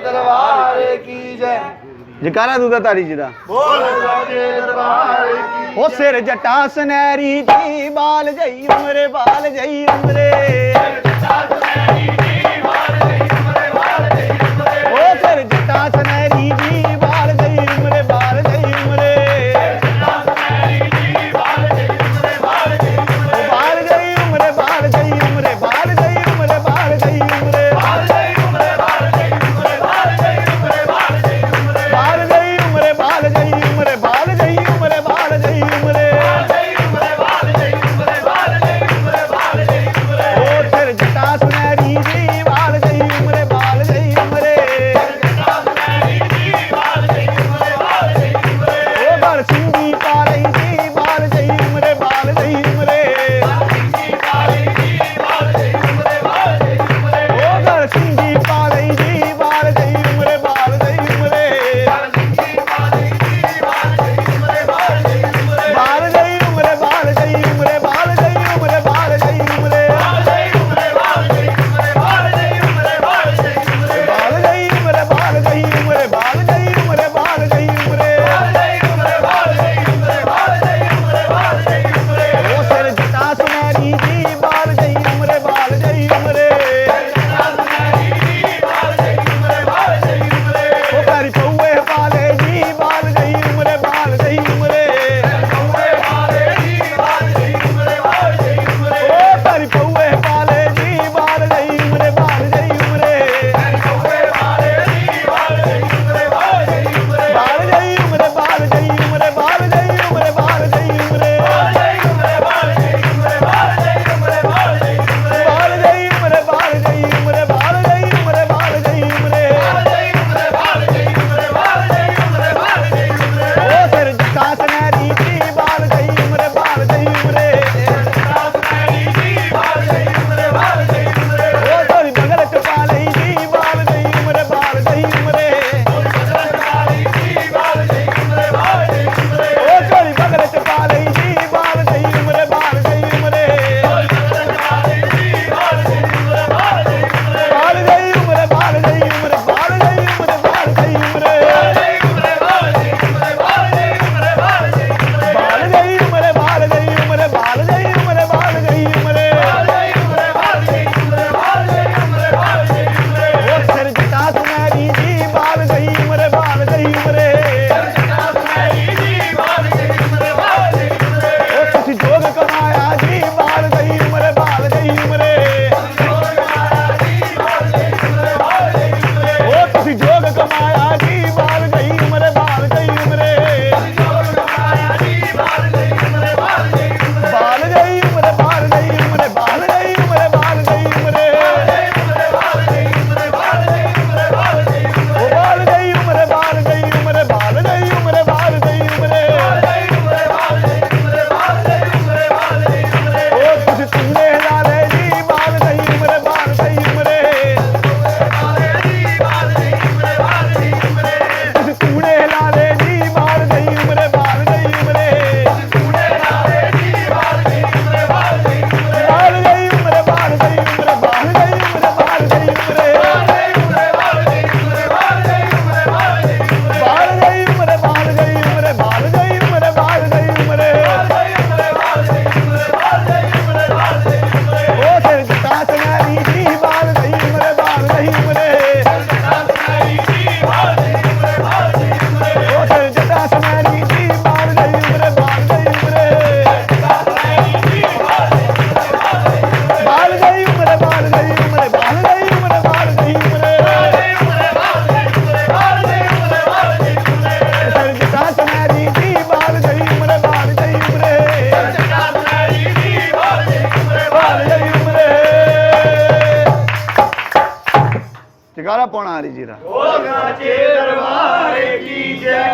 दरबार की जय। जकारा दूधा तारी जी दा बोल साचे दरबार की ओ सिर जटा सनैरी जी बाल जई उमरे बाल जई उमरे ओ सिर जटा सनैरी जी बाल जई उमरे बाल जई उमरे बाल जई उमरे बाल जई उमरे बाल जई उमरे बाल जई उमरे बाल जई उमरे बाल जई उमरे बाल जई उमरे बाल जई उमरे बाल जई उमरे बाल जई उमरे बाल जई उमरे बाल जई उमरे बाल जई उमरे बाल जई उमरे बाल जई उमरे ओ सिर जटा सुनहरी जी बाल जई उमरे बाल जई उमरे ओ बाल सिंधी पालई जी बाल जई उमरे बाल जई उमरे ओ बाल सिंधी पालई जी बाल जई उमरे बाल जई उमरे बाल जई उमरे बाल जई उमरे बाल जई उमरे बाल जई उमरे बाल जई उमरे बाल जई उमरे बाल जई उमरे बाल जई उमरे ओ सिर जटा सुनहरी जी बाल जई उमरे बाल जई उमरे ओ करी पौए पाले जी बाल जई उमरे बाल जई उमरे ओ करी पौए पाले जी बाल जई उमरे बाल जई उमरे बाल जई उमरे बाल जई उमरे बाल जई उमरे बाल जई उमरे बाल जई उमरे बाल जई उमरे बाल जई उमरे बाल जई उमरे बाल जई उमरे बाल जई उमरे ओ सिर जटा सनहरी जी बाल जई उमरे बाल जई उमरे ओ तोरी बगल च पालई जी बाल जई उमरे बाल जई उमरे ओ तोरी बगल च पालई जी बाल जई उमरे बाल जई उमरे बाल जई उमरे बाल जई उमरे बाल जई उमरे बाल जई उमरे बाल जई उमरे बाल जई उमरे बाल जई उमरे बाल जई उमरे बाल जई उमरे ओ सिर जटा सुनहरी जी बाल जई उमरे बाल जई उमरे ओ तुसी जोग कमाया जी बाल जई उमरे बाल जई उमरे ओ तुसी जोग कमाया जी बाल जई उमरे बाल जई उमरे बाल जई उमरे बाल जई उमरे बाल जई उमरे बाल जई उमरे ओ बाल जई उमरे बाल जई उमरे बाल जई उमरे बाल जई उमरे ओ तुसी तुंगे लाले जी बाल जई उमरे बाल जई उमरे तुसी तुंगे लाले जी बाल जई उमरे बाल जई उमरे बाल जई उमरे बाल जई उमरे बाल जई उमरे बाल जई उमरे बाल जई उमरे बाल जई उमरे बाल जई उमरे बाल जई उमरे ओ सिर जटा सनहरी जी बाल जई उमरे बाल जई उमरे ओ सिर जटा सनहरी जी बाल जई उमरे बाल जई उमरे बाल जई उमरे बाल जई उमरे बाल जई उमरे बाल जई उमरे सिर जटा सनहरी जी बाल जई उमरे बाल जई उमरे बाल जई उमरे जकारा पौना हरी जी दा बोल साचे दरबार की जय।